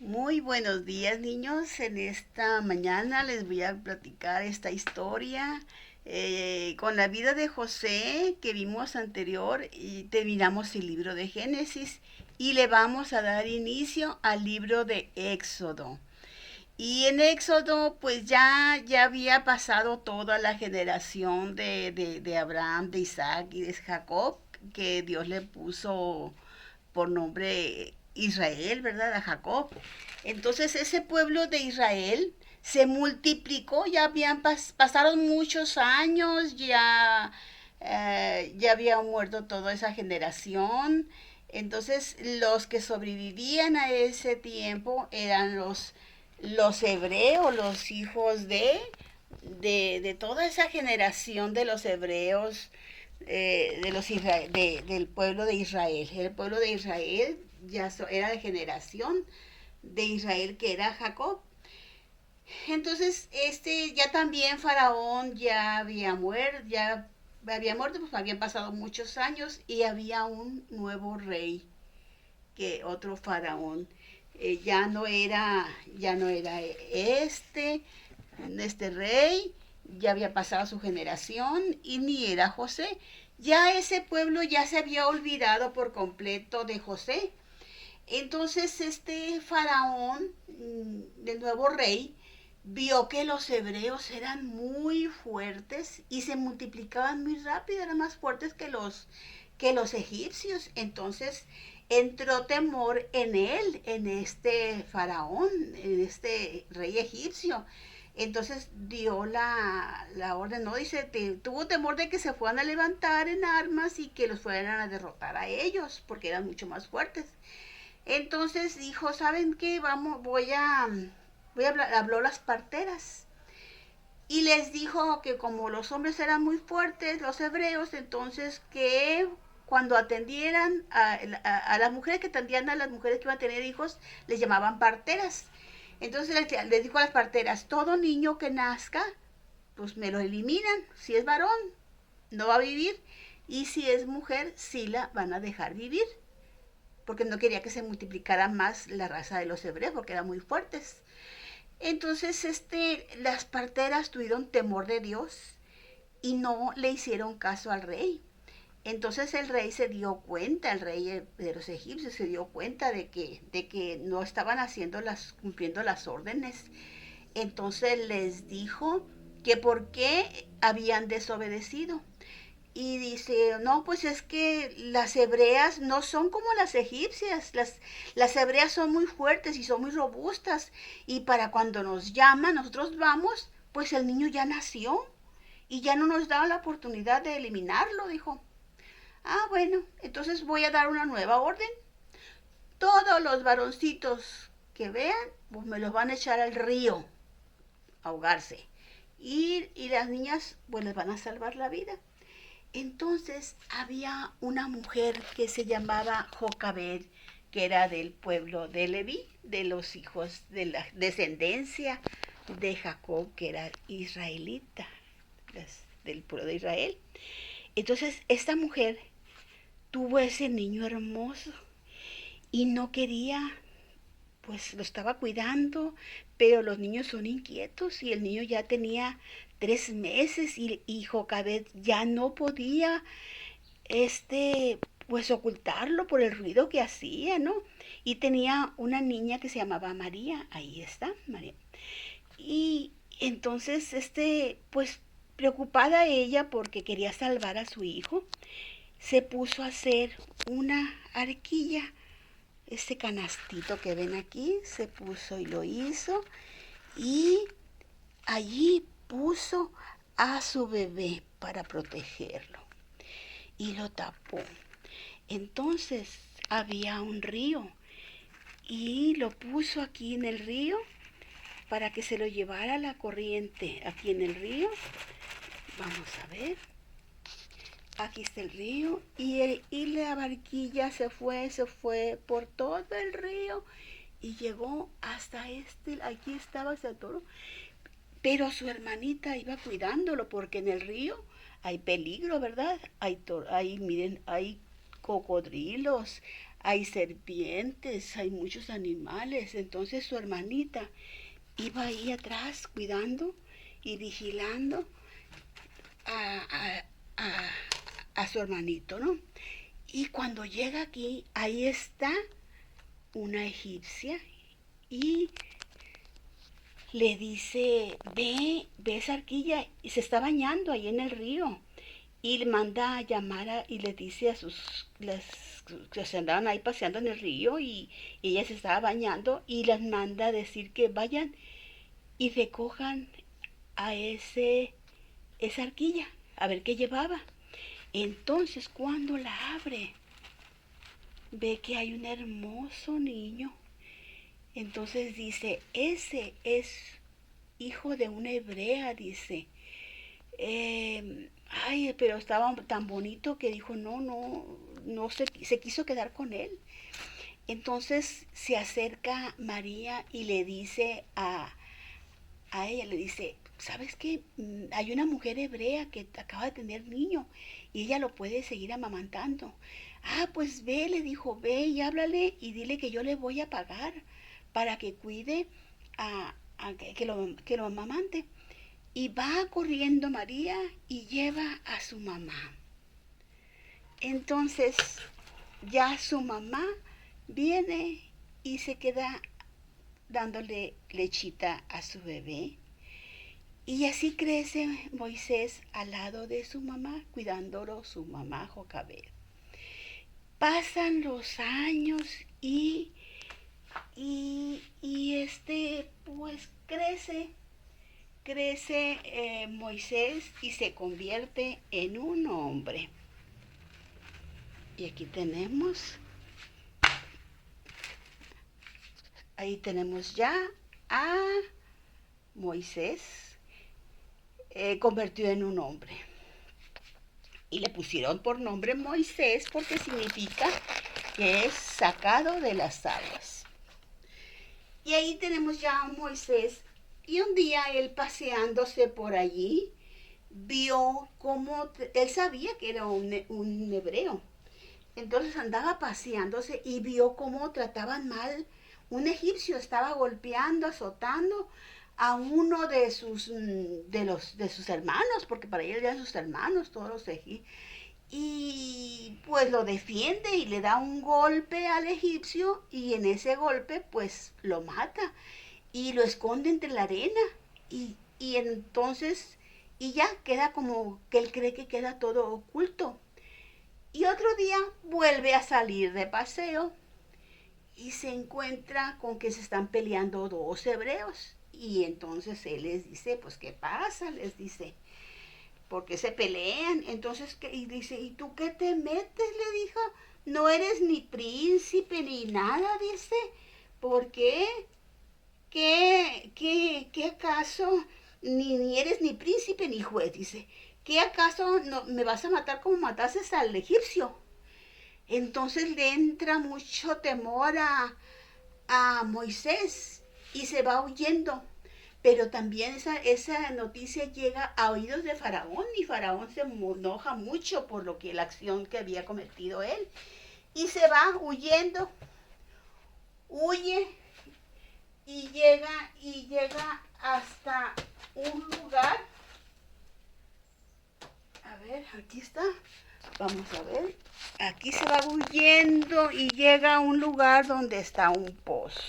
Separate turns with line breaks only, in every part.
Muy buenos días, niños. En esta mañana les voy a platicar esta historia con la vida de José que vimos anterior y terminamos el libro de Génesis y le vamos a dar inicio al libro de Éxodo. Y en Éxodo pues ya había pasado toda la generación de Abraham, de Isaac y de Jacob que Dios le puso por nombre Israel, ¿verdad? A Jacob. Entonces ese pueblo de Israel se multiplicó, ya pasaron muchos años, ya había muerto toda esa generación. Entonces los que sobrevivían a ese tiempo eran los hebreos, los hijos de toda esa generación de los hebreos, del pueblo de Israel. El pueblo de Israel era de generación de Israel que era Jacob. Entonces, ya también Faraón ya había muerto, pues habían pasado muchos años y había un nuevo rey, que otro Faraón. Ya no era este rey, ya había pasado su generación y ni era José. Ya ese pueblo ya se había olvidado por completo de José. Entonces este faraón, del nuevo rey, vio que los hebreos eran muy fuertes y se multiplicaban muy rápido, eran más fuertes que los egipcios. Entonces entró temor en él, en este faraón, en este rey egipcio. Entonces dio la orden, ¿no? Dice, tuvo temor de que se fueran a levantar en armas y que los fueran a derrotar a ellos, porque eran mucho más fuertes. Entonces dijo, ¿saben qué? Habló las parteras y les dijo que como los hombres eran muy fuertes, los hebreos, entonces que cuando atendieran a las mujeres que atendían a las mujeres que iban a tener hijos, les llamaban parteras. Entonces les dijo a las parteras, todo niño que nazca, pues me lo eliminan. Si es varón, no va a vivir. Y si es mujer, sí la van a dejar vivir, porque no quería que se multiplicara más la raza de los hebreos, porque eran muy fuertes. Entonces, las parteras tuvieron temor de Dios y no le hicieron caso al rey. Entonces el rey se dio cuenta, el rey de los egipcios se dio cuenta de que no estaban cumpliendo las órdenes. Entonces les dijo que por qué habían desobedecido. Y dice, no, pues es que las hebreas no son como las egipcias. Las hebreas son muy fuertes y son muy robustas. Y para cuando nos llaman, nosotros vamos, pues el niño ya nació. Y ya no nos da la oportunidad de eliminarlo, dijo. Ah, bueno, entonces voy a dar una nueva orden. Todos los varoncitos que vean, pues me los van a echar al río, a ahogarse. Y las niñas, pues les van a salvar la vida. Entonces había una mujer que se llamaba Jocabed, que era del pueblo de Leví, de los hijos de la descendencia de Jacob, que era israelita, del pueblo de Israel. Entonces esta mujer tuvo ese niño hermoso y no quería, pues lo estaba cuidando, pero los niños son inquietos y el niño ya tenía 3 meses y Jocabed ya no podía pues ocultarlo por el ruido que hacía, ¿no? Y tenía una niña que se llamaba María, ahí está, María. Y entonces, pues preocupada ella porque quería salvar a su hijo, se puso a hacer una arquilla. Este canastito que ven aquí, se puso y lo hizo. Y allí puso a su bebé para protegerlo. Y lo tapó. Entonces había un río y lo puso aquí en el río para que se lo llevara la corriente. Aquí en el río, vamos a ver, aquí está el río y la barquilla se fue por todo el río y llegó hasta aquí estaba ese toro, pero su hermanita iba cuidándolo porque en el río hay peligro, ¿verdad? Miren, hay cocodrilos, hay serpientes, hay muchos animales. Entonces su hermanita iba ahí atrás cuidando y vigilando a, a, a, a su hermanito, ¿no? Y cuando llega aquí, ahí está una egipcia y le dice, ve esa arquilla, y se está bañando ahí en el río. Y le manda a llamar y le dice a las que se andaban ahí paseando en el río y ella se estaba bañando y las manda a decir que vayan y recojan a esa arquilla, a ver qué llevaba. Entonces cuando la abre, ve que hay un hermoso niño. Entonces dice, ese es hijo de una hebrea, dice. Ay, pero estaba tan bonito que dijo, no se quiso quedar con él. Entonces se acerca María y le dice a ella, le dice, ¿sabes qué? Hay una mujer hebrea que acaba de tener niño y ella lo puede seguir amamantando. Ah, pues ve, le dijo, ve y háblale y dile que yo le voy a pagar para que cuide que lo amamante. Y va corriendo María y lleva a su mamá. Entonces ya su mamá viene y se queda dándole lechita a su bebé. Y así crece Moisés al lado de su mamá, cuidándolo su mamá Jocabed. Pasan los años pues crece Moisés y se convierte en un hombre. Y ahí tenemos ya a Moisés convertido en un hombre. Y le pusieron por nombre Moisés porque significa que es sacado de las aguas. Y ahí tenemos ya a Moisés. Y un día él paseándose por allí, vio cómo, él sabía que era un hebreo. Entonces andaba paseándose y vio cómo trataban mal. Un egipcio estaba golpeando, azotando a uno de sus hermanos, porque para él eran sus hermanos, todos los egipcios. Y pues lo defiende y le da un golpe al egipcio y en ese golpe pues lo mata y lo esconde entre la arena y entonces y ya queda como que él cree que queda todo oculto. Y otro día vuelve a salir de paseo y se encuentra con que se están peleando dos hebreos. Y entonces él les dice, pues ¿qué pasa? Les dice, ¿por qué se pelean? Entonces, y dice, ¿y tú qué te metes? Le dijo, no eres ni príncipe ni nada, dice, ¿por qué? ¿Qué acaso? Ni eres ni príncipe ni juez, dice. ¿Qué acaso no, me vas a matar como mataste al egipcio? Entonces le entra mucho temor a Moisés y se va huyendo. Pero también esa noticia llega a oídos de Faraón y Faraón se enoja mucho por la acción que había cometido él. Y se va huyendo, huye y llega hasta un lugar. A ver, aquí está. Vamos a ver. Aquí se va huyendo y llega a un lugar donde está un pozo.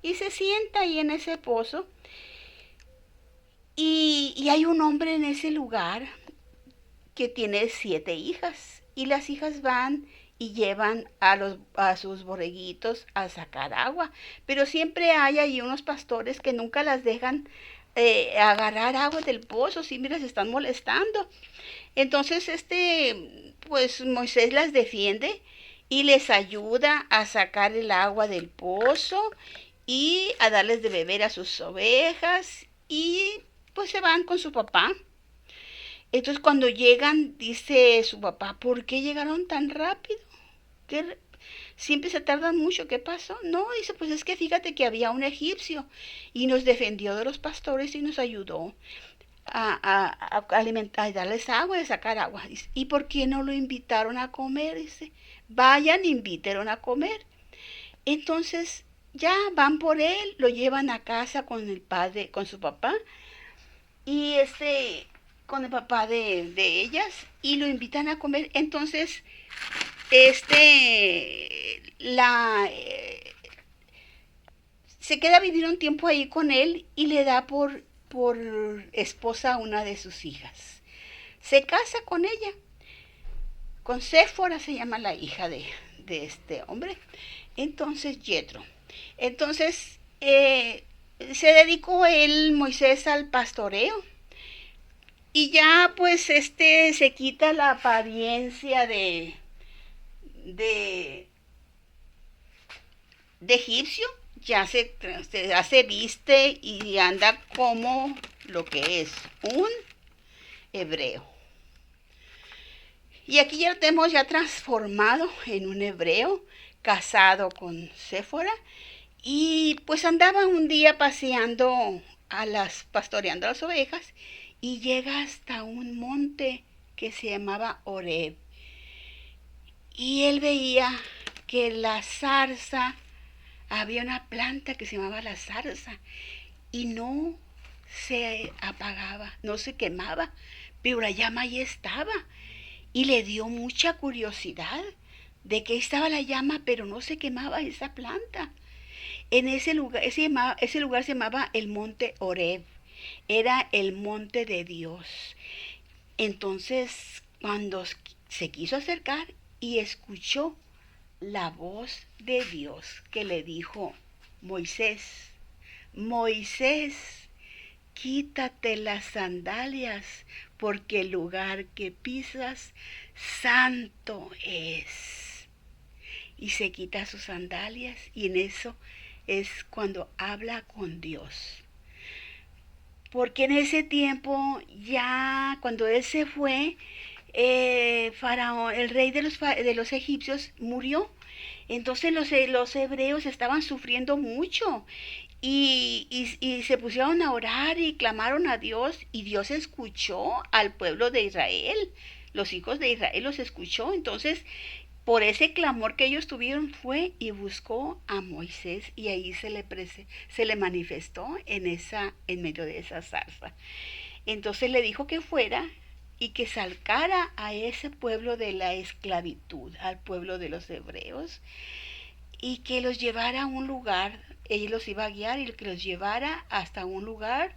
Y se sienta ahí en ese pozo. Y hay un hombre en ese lugar que tiene 7 hijas. Y las hijas van y llevan a sus borreguitos a sacar agua. Pero siempre hay ahí unos pastores que nunca las dejan agarrar agua del pozo, siempre las están molestando. Entonces pues Moisés las defiende y les ayuda a sacar el agua del pozo y a darles de beber a sus ovejas y pues se van con su papá. Entonces cuando llegan, dice su papá, ¿por qué llegaron tan rápido? ¿Qué? Siempre se tardan mucho, ¿qué pasó? No, dice, pues es que fíjate que había un egipcio y nos defendió de los pastores y nos ayudó a alimentar, a darles agua y a sacar agua. Dice, ¿y por qué no lo invitaron a comer? Dice, vayan, invítenlo a comer. Entonces ya van por él, lo llevan a casa con el padre, con su papá, y con el papá de ellas, y lo invitan a comer. Entonces, la se queda a vivir un tiempo ahí con él y le da por esposa a una de sus hijas. Se casa con ella, con Séfora se llama la hija de este hombre. Entonces, Yetro. Entonces, se dedicó él, Moisés, al pastoreo. Y ya pues se quita la apariencia de, de egipcio, ya se viste y anda como lo que es un hebreo. Y aquí ya lo tenemos ya transformado en un hebreo, casado con Séfora. Y pues andaba un día pastoreando a las ovejas, y llega hasta un monte que se llamaba Horeb. Y él veía que la zarza, había una planta que se llamaba la zarza, y no se apagaba, no se quemaba, pero la llama ahí estaba. Y le dio mucha curiosidad de que estaba la llama, pero no se quemaba esa planta. En ese lugar se llamaba el monte Horeb, era el monte de Dios. Entonces, cuando se quiso acercar y escuchó la voz de Dios que le dijo: Moisés, Moisés, quítate las sandalias, porque el lugar que pisas santo es. Y se quita sus sandalias, y en eso es cuando habla con Dios. Porque en ese tiempo, ya cuando él se fue, Faraón, el rey de los egipcios, murió. Entonces los hebreos estaban sufriendo mucho, y se pusieron a orar y clamaron a Dios, y Dios escuchó al pueblo de Israel. Los hijos de Israel los escuchó. Entonces, por ese clamor que ellos tuvieron, fue y buscó a Moisés, y ahí se le manifestó en medio de esa zarza. Entonces le dijo que fuera y que sacara a ese pueblo de la esclavitud, al pueblo de los hebreos, y que los llevara a un lugar. Él los iba a guiar, y que los llevara hasta un lugar